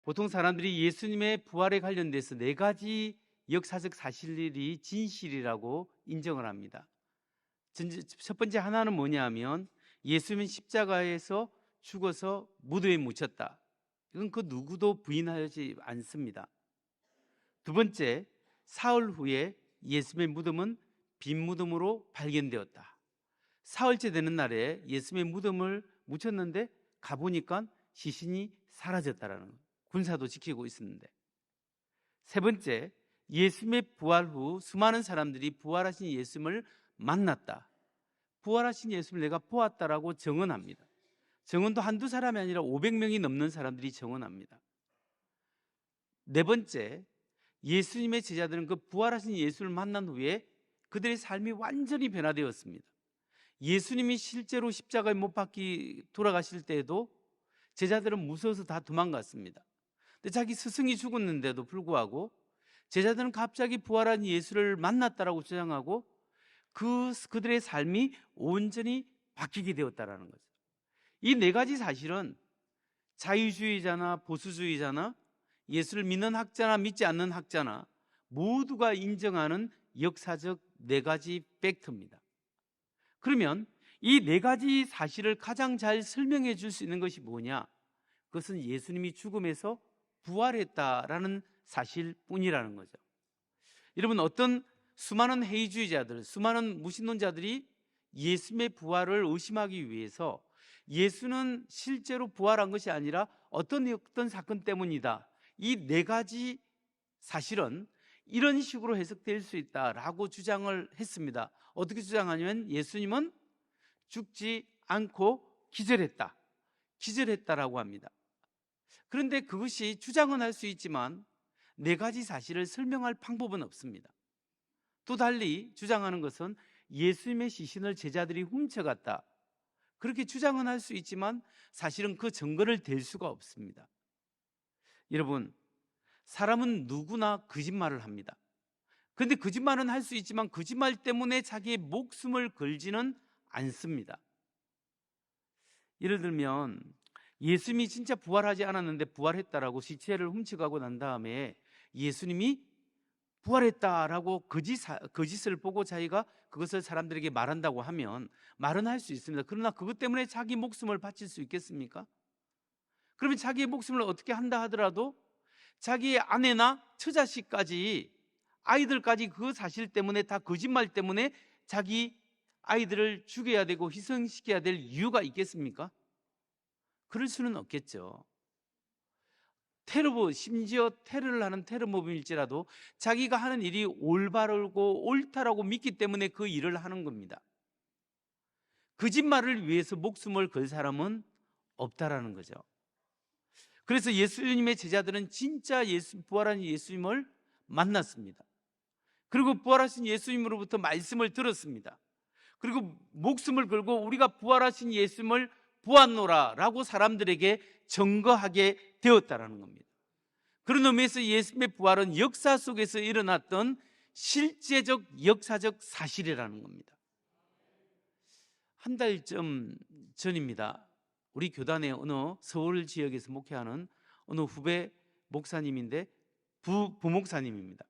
보통 사람들이 예수님의 부활에 관련돼서 네 가지 역사적 사실이 진실이라고 인정을 합니다. 첫 번째 하나는 뭐냐 하면 예수님은 십자가에서 죽어서 무덤에 묻혔다. 이건 그 누구도 부인하지 않습니다. 두 번째, 사흘 후에 예수님의 무덤은 빈 무덤으로 발견되었다. 사흘째 되는 날에 예수님의 무덤을 묻혔는데 가보니까 시신이 사라졌다라는 거예요. 군사도 지키고 있었는데. 세 번째, 예수님의 부활 후 수많은 사람들이 부활하신 예수님을 만났다. 부활하신 예수님을 내가 보았다라고 증언합니다. 증언도 한두 사람이 아니라 500명이 넘는 사람들이 증언합니다. 네 번째, 예수님의 제자들은 그 부활하신 예수를 만난 후에 그들의 삶이 완전히 변화되었습니다. 예수님이 실제로 십자가에 못 박히 돌아가실 때에도 제자들은 무서워서 다 도망갔습니다. 근데 자기 스승이 죽었는데도 불구하고 제자들은 갑자기 부활한 예수를 만났다라고 주장하고 그들의 삶이 온전히 바뀌게 되었다라는 거죠. 이 네 가지 사실은 자유주의자나 보수주의자나 예수를 믿는 학자나 믿지 않는 학자나 모두가 인정하는 역사적 네 가지 팩트입니다. 그러면 이 네 가지 사실을 가장 잘 설명해 줄 수 있는 것이 뭐냐? 그것은 예수님이 죽음에서 부활했다라는 사실뿐이라는 거죠. 여러분, 어떤 수많은 해이주의자들, 수많은 무신론자들이 예수님의 부활을 의심하기 위해서 예수는 실제로 부활한 것이 아니라 어떤 사건 때문이다, 이 네 가지 사실은 이런 식으로 해석될 수 있다라고 주장을 했습니다. 어떻게 주장하냐면 예수님은 죽지 않고 기절했다라고 합니다. 그런데 그것이 주장은 할 수 있지만 네 가지 사실을 설명할 방법은 없습니다. 또 달리 주장하는 것은 예수님의 시신을 제자들이 훔쳐갔다, 그렇게 주장은 할 수 있지만 사실은 그 증거를 댈 수가 없습니다. 여러분, 사람은 누구나 거짓말을 합니다. 그런데 거짓말은 할 수 있지만 거짓말 때문에 자기의 목숨을 걸지는 않습니다. 예를 들면 예수님이 진짜 부활하지 않았는데 부활했다라고 시체를 훔쳐가고 난 다음에 예수님이 부활했다라고 거짓을 보고 자기가 그것을 사람들에게 말한다고 하면 말은 할 수 있습니다. 그러나 그것 때문에 자기 목숨을 바칠 수 있겠습니까? 그러면 자기의 목숨을 어떻게 한다 하더라도 자기의 아내나 처자식까지, 아이들까지 그 사실 때문에, 다 거짓말 때문에 자기 아이들을 죽여야 되고 희생시켜야 될 이유가 있겠습니까? 그럴 수는 없겠죠. 심지어 테러를 하는 테러모임일지라도 자기가 하는 일이 올바르고 옳다라고 믿기 때문에 그 일을 하는 겁니다. 거짓말을 위해서 목숨을 걸 사람은 없다라는 거죠. 그래서 예수님의 제자들은 진짜 부활한 예수님을 만났습니다. 그리고 부활하신 예수님으로부터 말씀을 들었습니다. 그리고 목숨을 걸고 우리가 부활하신 예수님을 보았노라라고 사람들에게 증거하게 되었다라는 겁니다. 그런 의미에서 예수님의 부활은 역사 속에서 일어났던 실제적 역사적 사실이라는 겁니다. 한 달쯤 전입니다. 우리 교단의 어느 서울 지역에서 목회하는 어느 후배 목사님인데 부목사님입니다.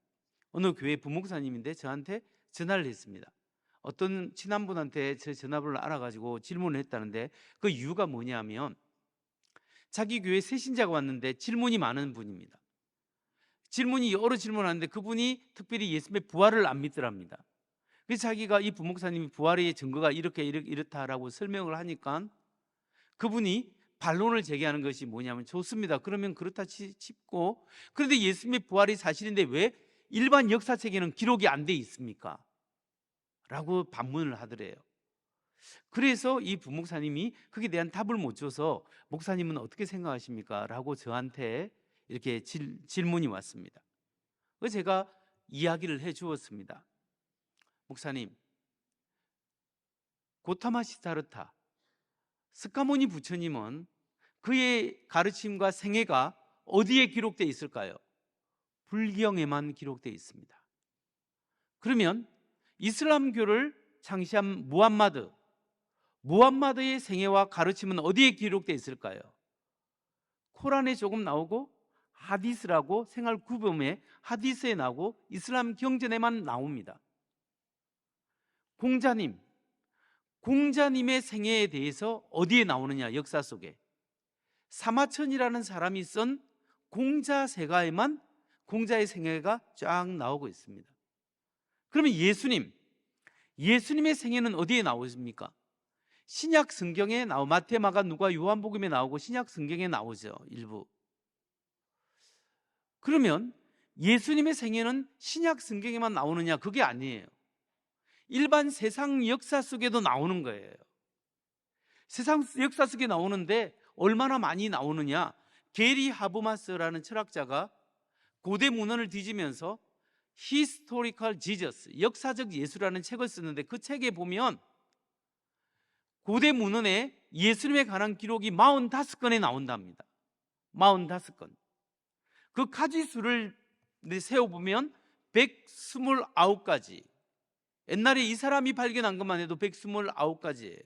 어느 교회 부목사님인데 저한테 전화를 했습니다. 어떤 친한 분한테 제 전화번호를 알아가지고 질문을 했다는데 그 이유가 뭐냐면 자기 교회 새 신자가 왔는데 질문이 많은 분입니다. 질문이 여러 질문하는데 그분이 특별히 예수님의 부활을 안 믿더랍니다. 그래서 자기가 이 부목사님이 부활의 증거가 이렇다라고 설명을 하니까 그분이 반론을 제기하는 것이 뭐냐면 좋습니다. 그러면 그렇다 치고 그런데 예수님의 부활이 사실인데 왜 일반 역사책에는 기록이 안 돼 있습니까? 라고 반문을 하더래요. 그래서 이 부목사님이 거기에 대한 답을 못 줘서 목사님은 어떻게 생각하십니까? 라고 저한테 이렇게 질문이 왔습니다. 그래서 제가 이야기를 해 주었습니다. 목사님, 고타마 시타르타 스카모니 부처님은 그의 가르침과 생애가 어디에 기록되어 있을까요? 불경에만 기록되어 있습니다. 그러면 이슬람교를 창시한 무함마드의 생애와 가르침은 어디에 기록되어 있을까요? 코란에 조금 나오고 하디스라고 생활 구범에 하디스에 나오고 이슬람 경전에만 나옵니다. 공자님의 생애에 대해서 어디에 나오느냐? 역사 속에 사마천이라는 사람이 쓴 공자세가에만 공자의 생애가 쫙 나오고 있습니다. 그러면 예수님의 생애는 어디에 나오십니까? 신약 성경에 마태, 마가, 누가, 요한복음에 나오고 신약 성경에 나오죠, 일부. 그러면 예수님의 생애는 신약 성경에만 나오느냐? 그게 아니에요. 일반 세상 역사 속에도 나오는 거예요. 세상 역사 속에 나오는데 얼마나 많이 나오느냐? 게리 하버마스라는 철학자가 고대 문헌을 뒤지면서 Historical Jesus, 역사적 예수라는 책을 쓰는데 그 책에 보면 고대 문헌에 예수님에 관한 기록이 45건에 나온답니다. 45건. 그 가지수를 세어보면 129가지. 옛날에 이 사람이 발견한 것만 해도 129가지예요.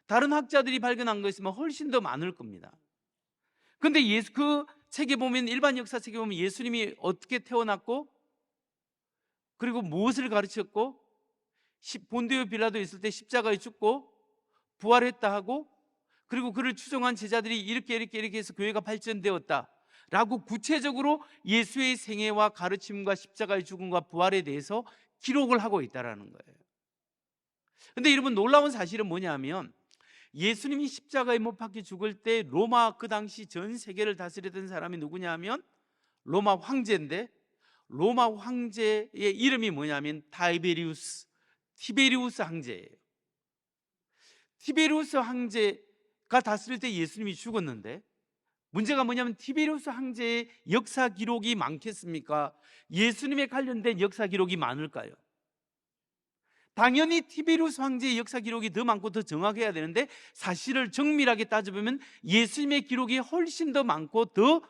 다른 학자들이 발견한 거 있으면 훨씬 더 많을 겁니다. 그런데 그 책에 보면, 일반 역사 책에 보면 예수님이 어떻게 태어났고, 그리고 무엇을 가르쳤고, 본디오 빌라도 있을 때 십자가에 죽고 부활했다 하고, 그리고 그를 추종한 제자들이 이렇게 해서 교회가 발전되었다 라고 구체적으로 예수의 생애와 가르침과 십자가의 죽음과 부활에 대해서 기록을 하고 있다는 거예요. 그런데 여러분, 놀라운 사실은 뭐냐면 예수님이 십자가에 못 박혀 죽을 때 로마, 그 당시 전 세계를 다스리던 사람이 누구냐 하면 로마 황제인데, 로마 황제의 이름이 뭐냐면 티베리우스 황제예요. 티베리우스 황제가 다스릴 때 예수님이 죽었는데, 문제가 뭐냐면 티베리우스 황제의 역사 기록이 많겠습니까? 예수님에 관련된 역사 기록이 많을까요? 당연히 티베리우스 황제의 역사 기록이 더 많고 더 정확해야 되는데, 사실을 정밀하게 따져보면 예수님의 기록이 훨씬 더 많고 더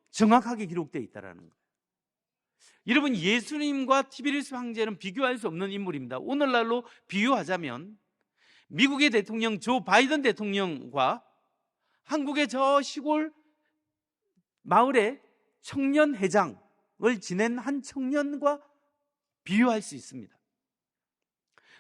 정확하게 기록되어 있다는 거예요. 여러분, 예수님과 티베리우스 황제는 비교할 수 없는 인물입니다. 오늘날로 비유하자면 미국의 대통령 조 바이든 대통령과 한국의 저 시골 마을의 청년 회장을 지낸 한 청년과 비유할 수 있습니다.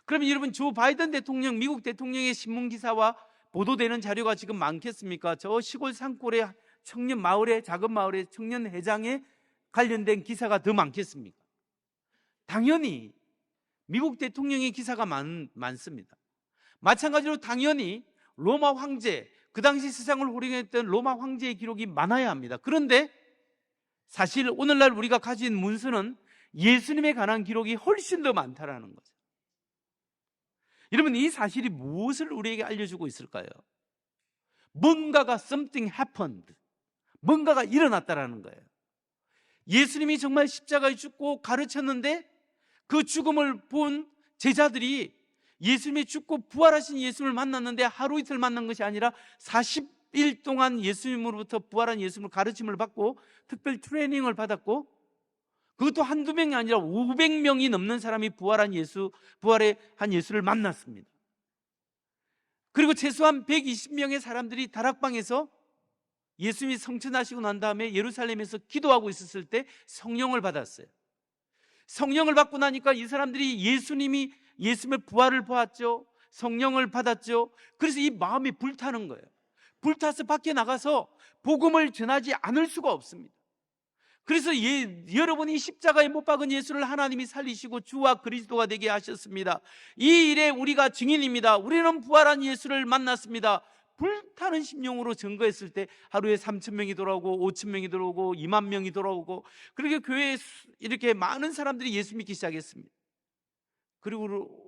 그러면 여러분, 조 바이든 대통령, 미국 대통령의 신문 기사와 보도되는 자료가 지금 많겠습니까? 저 시골 산골의 청년 마을의, 작은 마을의 청년 회장에 관련된 기사가 더 많겠습니까? 당연히 미국 대통령의 기사가 많습니다. 마찬가지로 당연히 로마 황제, 그 당시 세상을 호령했던 로마 황제의 기록이 많아야 합니다. 그런데 사실 오늘날 우리가 가진 문서는 예수님에 관한 기록이 훨씬 더 많다라는 거죠. 여러분, 이 사실이 무엇을 우리에게 알려주고 있을까요? 뭔가가 something happened, 뭔가가 일어났다라는 거예요. 예수님이 정말 십자가에 죽고 가르쳤는데, 그 죽음을 본 제자들이 예수님이 죽고 부활하신 예수님을 만났는데 하루 이틀 만난 것이 아니라 40일 동안 예수님으로부터 부활한 예수님을 가르침을 받고 특별 트레이닝을 받았고, 그것도 한두 명이 아니라 500명이 넘는 사람이 부활한 예수를 만났습니다. 그리고 최소한 120명의 사람들이 다락방에서 예수님이 성천하시고 난 다음에 예루살렘에서 기도하고 있었을 때 성령을 받았어요. 성령을 받고 나니까 이 사람들이 예수님의 부활을 보았죠. 성령을 받았죠. 그래서 이 마음이 불타는 거예요. 불타서 밖에 나가서 복음을 전하지 않을 수가 없습니다. 그래서 여러분이 십자가에 못 박은 예수를 하나님이 살리시고 주와 그리스도가 되게 하셨습니다. 이 일에 우리가 증인입니다. 우리는 부활한 예수를 만났습니다. 불타는 심령으로 증거했을 때 하루에 3,000명이 돌아오고 5,000명이 돌아오고 2만 명이 돌아오고, 그렇게 교회에 이렇게 많은 사람들이 예수 믿기 시작했습니다. 그리고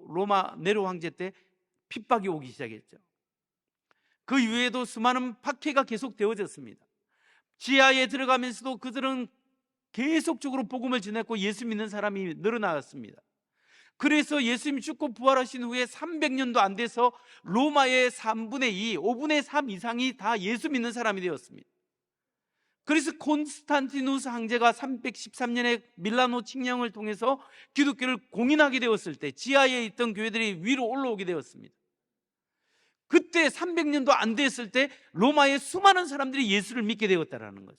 로마 네로 황제 때 핍박이 오기 시작했죠. 그 이후에도 수많은 박해가 계속 되어졌습니다. 지하에 들어가면서도 그들은 계속적으로 복음을 전했고 예수 믿는 사람이 늘어나갔습니다. 그래서 예수님이 죽고 부활하신 후에 300년도 안 돼서 로마의 3분의 2, 5분의 3 이상이 다 예수 믿는 사람이 되었습니다. 그래서 콘스탄티누스 황제가 313년에 밀라노 칙령을 통해서 기독교를 공인하게 되었을 때 지하에 있던 교회들이 위로 올라오게 되었습니다. 그때 300년도 안 됐을 때 로마의 수많은 사람들이 예수를 믿게 되었다는 거죠.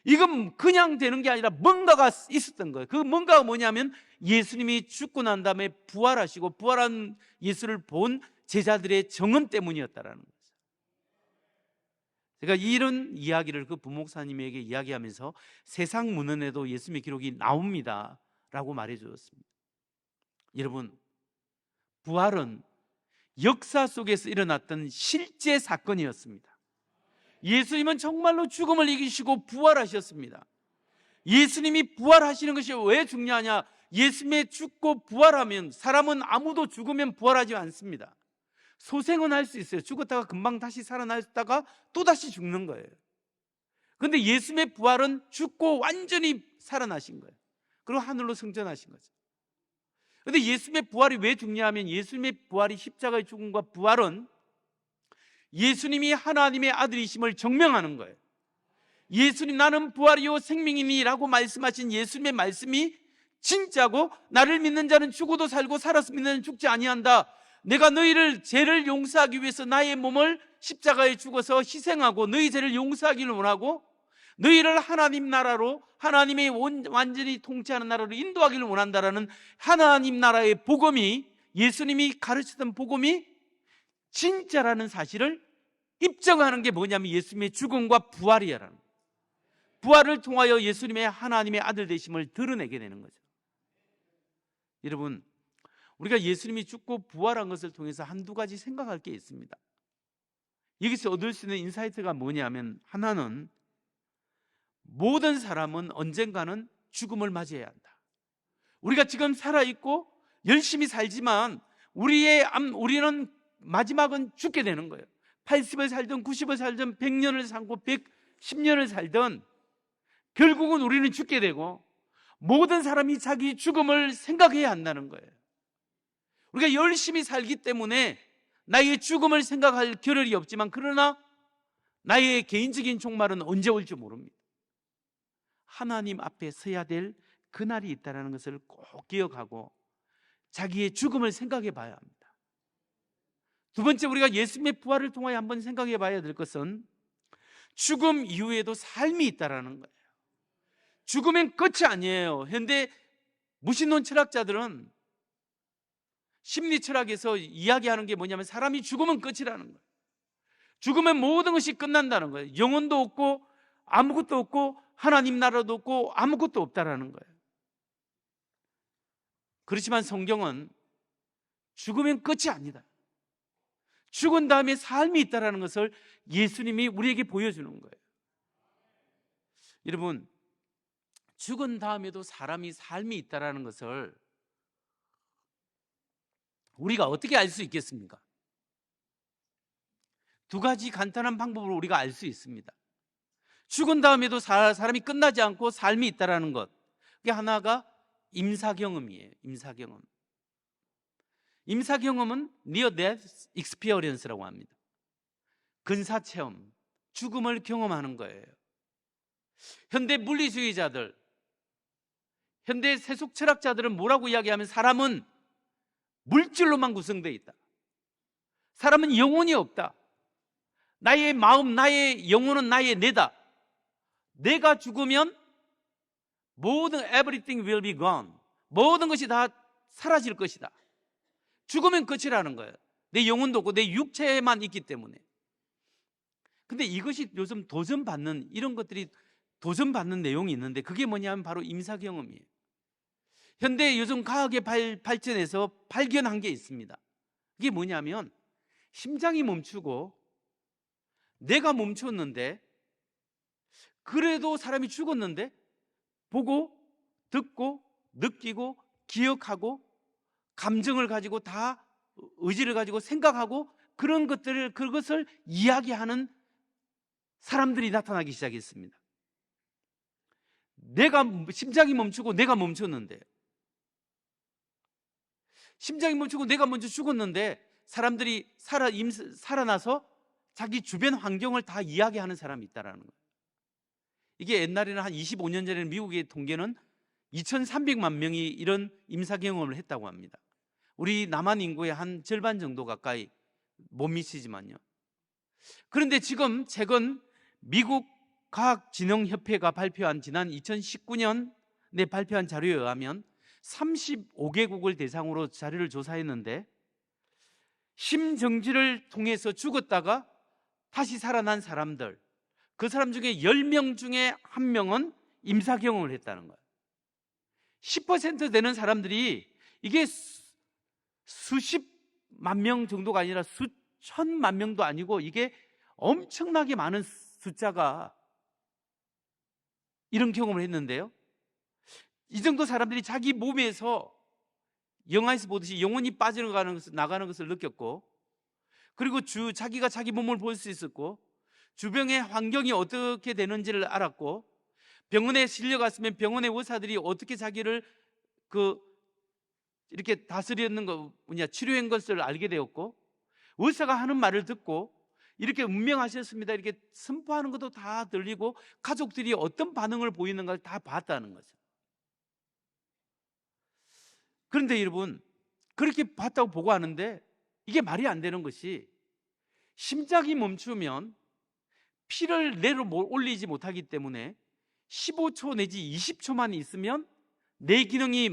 이건 그냥 되는 게 아니라 뭔가가 있었던 거예요. 그 뭔가가 뭐냐면 예수님이 죽고 난 다음에 부활하시고 부활한 예수를 본 제자들의 정음 때문이었다라는 거죠. 제가 이런 이야기를 그 부목사님에게 이야기하면서 세상 문헌에도 예수님의 기록이 나옵니다 라고 말해 주었습니다. 여러분, 부활은 역사 속에서 일어났던 실제 사건이었습니다. 예수님은 정말로 죽음을 이기시고 부활하셨습니다. 예수님이 부활하시는 것이 왜 중요하냐? 예수님의 죽고 부활하면, 사람은 아무도 죽으면 부활하지 않습니다. 소생은 할 수 있어요. 죽었다가 금방 다시 살아났다가 또다시 죽는 거예요. 그런데 예수님의 부활은 죽고 완전히 살아나신 거예요. 그리고 하늘로 승천하신 거죠. 그런데 예수님의 부활이 왜 중요하면, 예수님의 부활이, 십자가의 죽음과 부활은 예수님이 하나님의 아들이심을 증명하는 거예요. 예수님, 나는 부활이요 생명이니 라고 말씀하신 예수님의 말씀이 진짜고, 나를 믿는 자는 죽어도 살고 살았으면 믿는 자는 죽지 아니한다. 내가 너희를 죄를 용서하기 위해서 나의 몸을 십자가에 죽어서 희생하고 너희 죄를 용서하기를 원하고, 너희를 하나님 나라로, 하나님의 완전히 통치하는 나라로 인도하기를 원한다라는 하나님 나라의 복음이, 예수님이 가르치던 복음이 진짜라는 사실을 입증하는 게 뭐냐면 예수님의 죽음과 부활이라는 거예요. 부활을 통하여 예수님의 하나님의 아들 되심을 드러내게 되는 거죠. 여러분, 우리가 예수님이 죽고 부활한 것을 통해서 한두 가지 생각할 게 있습니다. 여기서 얻을 수 있는 인사이트가 뭐냐면, 하나는 모든 사람은 언젠가는 죽음을 맞이해야 한다. 우리가 지금 살아있고 열심히 살지만 우리는 마지막은 죽게 되는 거예요. 80을 살든 90을 살든 100년을 살고 110년을 살든 결국은 우리는 죽게 되고, 모든 사람이 자기 죽음을 생각해야 한다는 거예요. 우리가 열심히 살기 때문에 나의 죽음을 생각할 겨를이 없지만, 그러나 나의 개인적인 종말은 언제 올지 모릅니다. 하나님 앞에 서야 될 그날이 있다는 것을 꼭 기억하고 자기의 죽음을 생각해 봐야 합니다. 두 번째, 우리가 예수님의 부활을 통하여 한번 생각해 봐야 될 것은 죽음 이후에도 삶이 있다는 거예요. 죽으면 끝이 아니에요. 현대 무신론 철학자들은 심리 철학에서 이야기하는 게 뭐냐면, 사람이 죽으면 끝이라는 거예요. 죽으면 모든 것이 끝난다는 거예요. 영혼도 없고 아무것도 없고 하나님 나라도 없고 아무것도 없다라는 거예요. 그렇지만 성경은 죽으면 끝이 아니다, 죽은 다음에 삶이 있다는 것을 예수님이 우리에게 보여주는 거예요. 여러분, 죽은 다음에도 사람이 삶이 있다는 것을 우리가 어떻게 알 수 있겠습니까? 두 가지 간단한 방법으로 우리가 알 수 있습니다. 죽은 다음에도 사람이 끝나지 않고 삶이 있다는 것, 그게 하나가 임사경험이에요. 임사경험은 Near Death Experience라고 합니다. 근사체험, 죽음을 경험하는 거예요. 현대 물리주의자들, 현대 세속 철학자들은 뭐라고 이야기하면, 사람은 물질로만 구성되어 있다, 사람은 영혼이 없다, 나의 마음, 나의 영혼은 나의 내다, 내가 죽으면 모든 everything will be gone, 모든 것이 다 사라질 것이다, 죽으면 끝이라는 거예요. 내 영혼도 없고 내 육체만 있기 때문에. 근데 이것이 요즘 도전받는, 이런 것들이 도전받는 내용이 있는데, 그게 뭐냐면 바로 임사경험이에요. 현대 요즘 과학의 발전에서 발견한 게 있습니다. 그게 뭐냐면, 심장이 멈추고 내가 멈췄는데, 그래도 사람이 죽었는데 보고 듣고 느끼고 기억하고 감정을 가지고 다 의지를 가지고 생각하고 그것을 이야기하는 사람들이 나타나기 시작했습니다. 심장이 멈추고 내가 멈췄는데, 심장이 멈추고 내가 먼저 죽었는데 사람들이 살아나서 자기 주변 환경을 다 이야기하는 사람이 있다는 거예요. 이게 옛날에는 한 25년 전에는 미국의 통계는 2,300만 명이 이런 임사 경험을 했다고 합니다. 우리 남한 인구의 한 절반 정도 가까이 못 미치지만요. 그런데 지금 최근 미국 과학진흥협회가 발표한 지난 2019년에 발표한 자료에 의하면 35개국을 대상으로 자료를 조사했는데 심정지를 통해서 죽었다가 다시 살아난 사람들, 그 사람 중에 10명 중에 1명은 임사경험을 했다는 거예요. 10% 되는 사람들이, 이게 수십만 명 정도가 아니라 수천만 명도 아니고 이게 엄청나게 많은 숫자가 이런 경험을 했는데요, 이 정도 사람들이 자기 몸에서 영화에서 보듯이 영혼이 나가는 것을 느꼈고, 그리고 자기가 자기 몸을 볼 수 있었고, 주변의 환경이 어떻게 되는지를 알았고, 병원에 실려갔으면 병원의 의사들이 어떻게 자기를 이렇게 다스리는 거 치료한 것을 알게 되었고, 의사가 하는 말을 듣고 이렇게 운명하셨습니다 이렇게 선포하는 것도 다 들리고, 가족들이 어떤 반응을 보이는가를 다 봤다는 거죠. 그런데 여러분, 그렇게 봤다고 보고하는데 이게 말이 안 되는 것이, 심장이 멈추면 피를 내로 올리지 못하기 때문에 15초 내지 20초만 있으면 뇌 기능이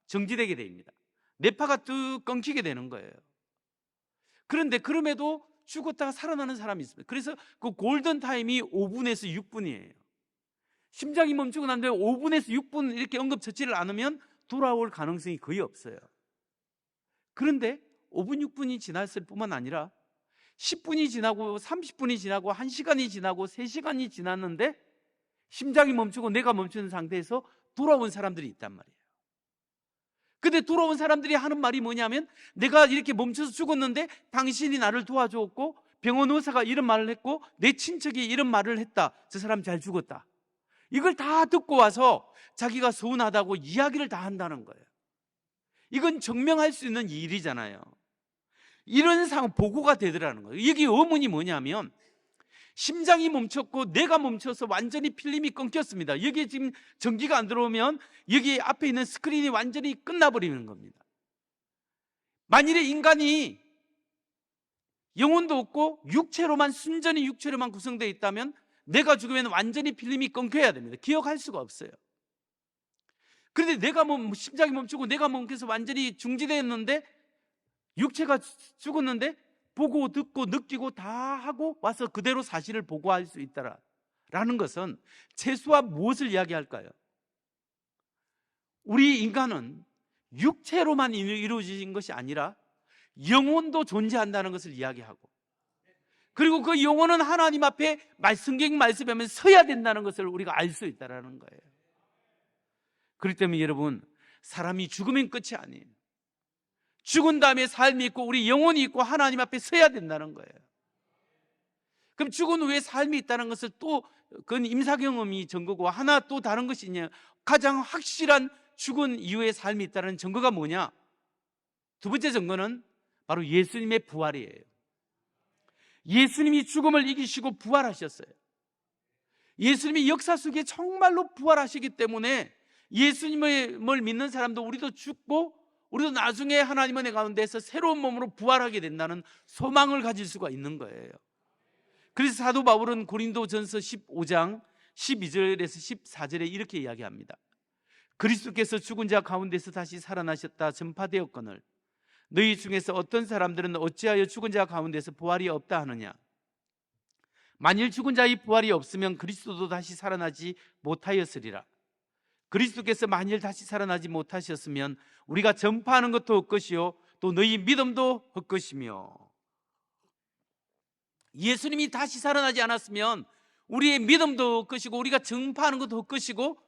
정지되게 됩니다. 뇌파가 뚝 끊기게 되는 거예요. 그런데 그럼에도 죽었다가 살아나는 사람이 있습니다. 그래서 그 골든타임이 5분에서 6분이에요. 심장이 멈추고 난 다음에 5분에서 6분 이렇게 응급처치를 안 하면 돌아올 가능성이 거의 없어요. 그런데 5분, 6분이 지났을 뿐만 아니라 10분이 지나고 30분이 지나고 1시간이 지나고 3시간이 지났는데 심장이 멈추고 뇌가 멈추는 상태에서 돌아온 사람들이 있단 말이에요. 근데 돌아온 사람들이 하는 말이 뭐냐면, 내가 이렇게 멈춰서 죽었는데 당신이 나를 도와주었고, 병원 의사가 이런 말을 했고, 내 친척이 이런 말을 했다, 저 사람 잘 죽었다. 이걸 다 듣고 와서 자기가 서운하다고 이야기를 다 한다는 거예요. 이건 증명할 수 있는 일이잖아요. 이런 상황 보고가 되더라는 거예요. 여기 의문이 뭐냐면, 심장이 멈췄고 뇌가 멈춰서 완전히 필름이 끊겼습니다. 여기에 지금 전기가 안 들어오면 여기 앞에 있는 스크린이 완전히 끝나버리는 겁니다. 만일에 인간이 영혼도 없고 순전히 육체로만 구성되어 있다면, 뇌가 죽으면 완전히 필름이 끊겨야 됩니다. 기억할 수가 없어요. 그런데 심장이 멈추고 뇌가 멈춰서 완전히 중지되었는데, 육체가 죽었는데 보고 듣고 느끼고 다 하고 와서 그대로 사실을 보고할 수 있다라는 것은 최소한 무엇을 이야기할까요? 우리 인간은 육체로만 이루어진 것이 아니라 영혼도 존재한다는 것을 이야기하고, 그리고 그 영혼은 하나님 앞에 성경 말씀에 서야 된다는 것을 우리가 알 수 있다는 거예요. 그렇기 때문에 여러분, 사람이 죽으면 끝이 아니에요. 죽은 다음에 삶이 있고 우리 영혼이 있고 하나님 앞에 서야 된다는 거예요. 그럼 죽은 후에 삶이 있다는 것을 또 그건 임사경험이 증거고, 하나 또 다른 것이 있냐, 가장 확실한 죽은 이후의 삶이 있다는 증거가 뭐냐? 두 번째 증거는 바로 예수님의 부활이에요. 예수님이 죽음을 이기시고 부활하셨어요. 예수님이 역사 속에 정말로 부활하시기 때문에 예수님을 믿는 사람도, 우리도 죽고 우리도 나중에 하나님 은혜 가운데서 새로운 몸으로 부활하게 된다는 소망을 가질 수가 있는 거예요. 그래서 사도 바울은 고린도전서 15장 12절에서 14절에 이렇게 이야기합니다. 그리스도께서 죽은 자 가운데서 다시 살아나셨다 전파되었거늘 너희 중에서 어떤 사람들은 어찌하여 죽은 자 가운데서 부활이 없다 하느냐? 만일 죽은 자의 부활이 없으면 그리스도도 다시 살아나지 못하였으리라. 그리스도께서 만일 다시 살아나지 못하셨으면 우리가 전파하는 것도 헛것이요 또 너희 믿음도 헛것이며, 예수님이 다시 살아나지 않았으면 우리의 믿음도 헛것이고 우리가 전파하는 것도 헛것이고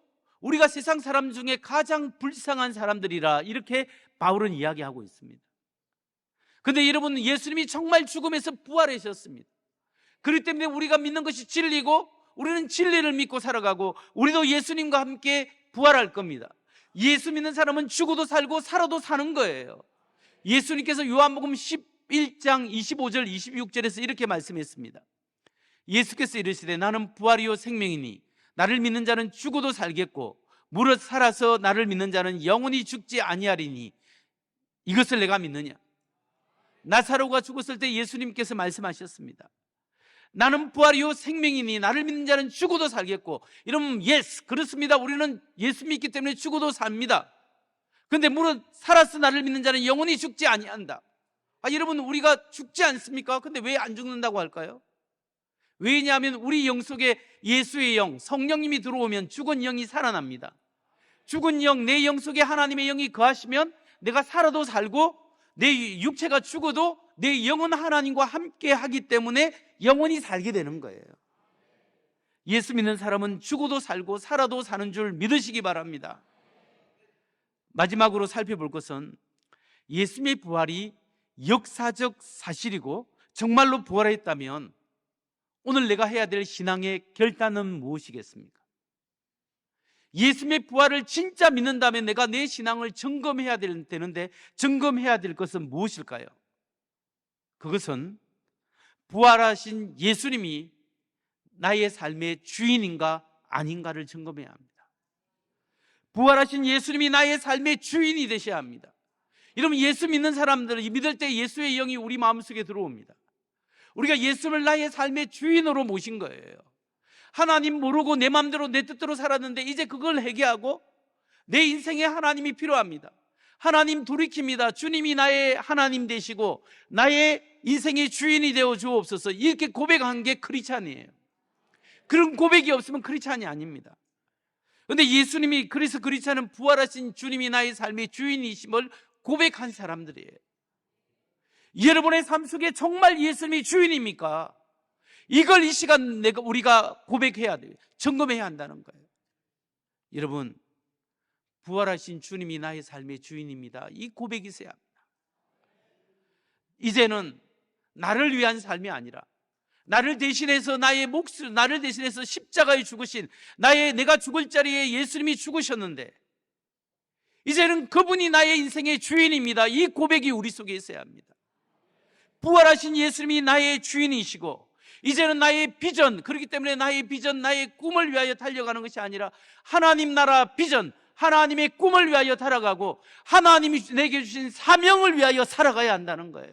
우리가 세상 사람 중에 가장 불쌍한 사람들이라, 이렇게 바울은 이야기하고 있습니다. 그런데 여러분, 예수님이 정말 죽음에서 부활하셨습니다. 그렇기 때문에 우리가 믿는 것이 진리고 우리는 진리를 믿고 살아가고 우리도 예수님과 함께 부활할 겁니다. 예수 믿는 사람은 죽어도 살고 살아도 사는 거예요. 예수님께서 요한복음 11장 25절 26절에서 이렇게 말씀했습니다. 예수께서 이르시되 나는 부활이요 생명이니 나를 믿는 자는 죽어도 살겠고 무릇 살아서 나를 믿는 자는 영원히 죽지 아니하리니 이것을 내가 믿느냐? 나사로가 죽었을 때 예수님께서 말씀하셨습니다. 나는 부활이요 생명이니 나를 믿는 자는 죽어도 살겠고, 이러면 예스, 그렇습니다. 우리는 예수 믿기 때문에 죽어도 삽니다. 그런데 물론 살아서 나를 믿는 자는 영원히 죽지 아니한다. 여러분, 우리가 죽지 않습니까? 근데 왜 안 죽는다고 할까요? 왜냐하면 우리 영 속에 예수의 영, 성령님이 들어오면 죽은 영이 살아납니다. 죽은 영, 내 영 속에 하나님의 영이 거하시면 내가 살아도 살고 내 육체가 죽어도 내 영은 하나님과 함께 하기 때문에 영원히 살게 되는 거예요. 예수 믿는 사람은 죽어도 살고 살아도 사는 줄 믿으시기 바랍니다. 마지막으로 살펴볼 것은 예수님의 부활이 역사적 사실이고 정말로 부활했다면 오늘 내가 해야 될 신앙의 결단은 무엇이겠습니까? 예수님의 부활을 진짜 믿는다면 내가 내 신앙을 점검해야 되는데 점검해야 될 것은 무엇일까요? 그것은 부활하신 예수님이 나의 삶의 주인인가 아닌가를 점검해야 합니다. 부활하신 예수님이 나의 삶의 주인이 되셔야 합니다. 여러분, 예수 믿는 사람들은 믿을 때 예수의 영이 우리 마음속에 들어옵니다. 우리가 예수를 나의 삶의 주인으로 모신 거예요. 하나님 모르고 내 마음대로 내 뜻대로 살았는데 이제 그걸 회개하고 내 인생에 하나님이 필요합니다. 하나님 돌이킵니다. 주님이 나의 하나님 되시고 나의 인생의 주인이 되어 주옵소서. 이렇게 고백한 게 크리스찬이에요. 그런 고백이 없으면 크리스찬이 아닙니다. 그런데 예수님이, 그래서 크리스찬은 부활하신 주님이 나의 삶의 주인이심을 고백한 사람들이에요. 여러분의 삶 속에 정말 예수님이 주인입니까? 이걸 이 시간 우리가 고백해야 돼요. 점검해야 한다는 거예요. 여러분, 부활하신 주님이 나의 삶의 주인입니다. 이 고백이 있어야 합니다. 이제는 나를 위한 삶이 아니라 나를 대신해서 나를 대신해서 십자가에 죽으신 내가 죽을 자리에 예수님이 죽으셨는데 이제는 그분이 나의 인생의 주인입니다. 이 고백이 우리 속에 있어야 합니다. 부활하신 예수님이 나의 주인이시고 이제는 나의 비전, 그렇기 때문에 나의 비전, 나의 꿈을 위하여 달려가는 것이 아니라 하나님 나라 비전, 하나님의 꿈을 위하여 달아가고 하나님이 내게 주신 사명을 위하여 살아가야 한다는 거예요.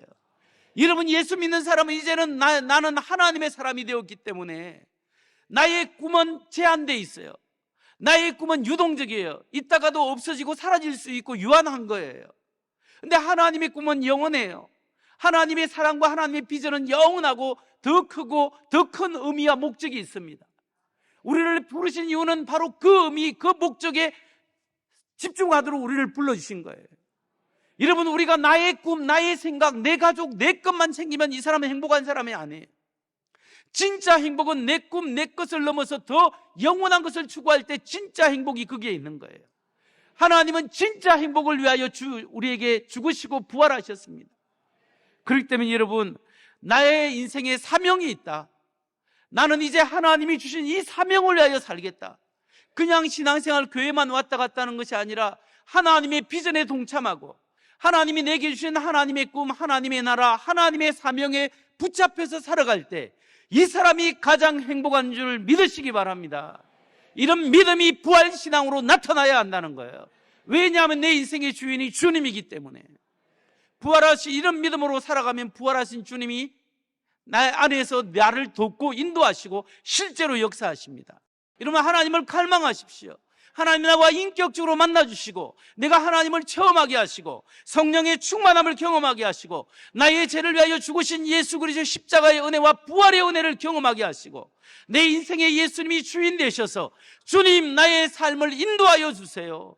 여러분, 예수 믿는 사람은 이제는 나는 하나님의 사람이 되었기 때문에 나의 꿈은 제한되어 있어요. 나의 꿈은 유동적이에요. 있다가도 없어지고 사라질 수 있고 유한한 거예요. 근데 하나님의 꿈은 영원해요. 하나님의 사랑과 하나님의 비전은 영원하고 더 크고 더 큰 의미와 목적이 있습니다. 우리를 부르신 이유는 바로 그 의미, 그 목적에 집중하도록 우리를 불러주신 거예요. 여러분, 우리가 나의 꿈, 나의 생각, 내 가족, 내 것만 챙기면 이 사람은 행복한 사람이 아니에요. 진짜 행복은 내 꿈, 내 것을 넘어서 더 영원한 것을 추구할 때 진짜 행복이 거기에 있는 거예요. 하나님은 진짜 행복을 위하여 우리에게 죽으시고 부활하셨습니다. 그렇기 때문에 여러분, 나의 인생에 사명이 있다. 나는 이제 하나님이 주신 이 사명을 위하여 살겠다. 그냥 신앙생활 교회만 왔다 갔다 하는 것이 아니라 하나님의 비전에 동참하고 하나님이 내게 주신 하나님의 꿈, 하나님의 나라, 하나님의 사명에 붙잡혀서 살아갈 때 이 사람이 가장 행복한 줄 믿으시기 바랍니다. 이런 믿음이 부활신앙으로 나타나야 한다는 거예요. 왜냐하면 내 인생의 주인이 주님이기 때문에. 부활하신 이런 믿음으로 살아가면 부활하신 주님이 나 안에서 나를 돕고 인도하시고 실제로 역사하십니다. 여러분, 하나님을 갈망하십시오. 하나님 나와 인격적으로 만나주시고 내가 하나님을 체험하게 하시고 성령의 충만함을 경험하게 하시고 나의 죄를 위하여 죽으신 예수 그리스도 십자가의 은혜와 부활의 은혜를 경험하게 하시고 내 인생에 예수님이 주인 되셔서 주님, 나의 삶을 인도하여 주세요.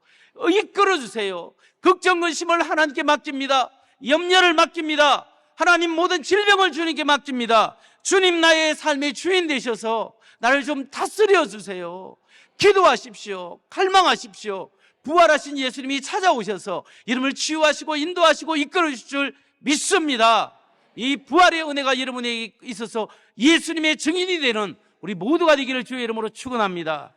이끌어 주세요. 걱정, 근심을 하나님께 맡깁니다. 염려를 맡깁니다. 하나님, 모든 질병을 주님께 맡깁니다. 주님, 나의 삶의 주인 되셔서 나를 좀 다스려 주세요. 기도하십시오. 갈망하십시오. 부활하신 예수님이 찾아오셔서 이름을 치유하시고 인도하시고 이끌어 주실 줄 믿습니다. 이 부활의 은혜가 여러분에게 있어서 예수님의 증인이 되는 우리 모두가 되기를 주의 이름으로 축원합니다.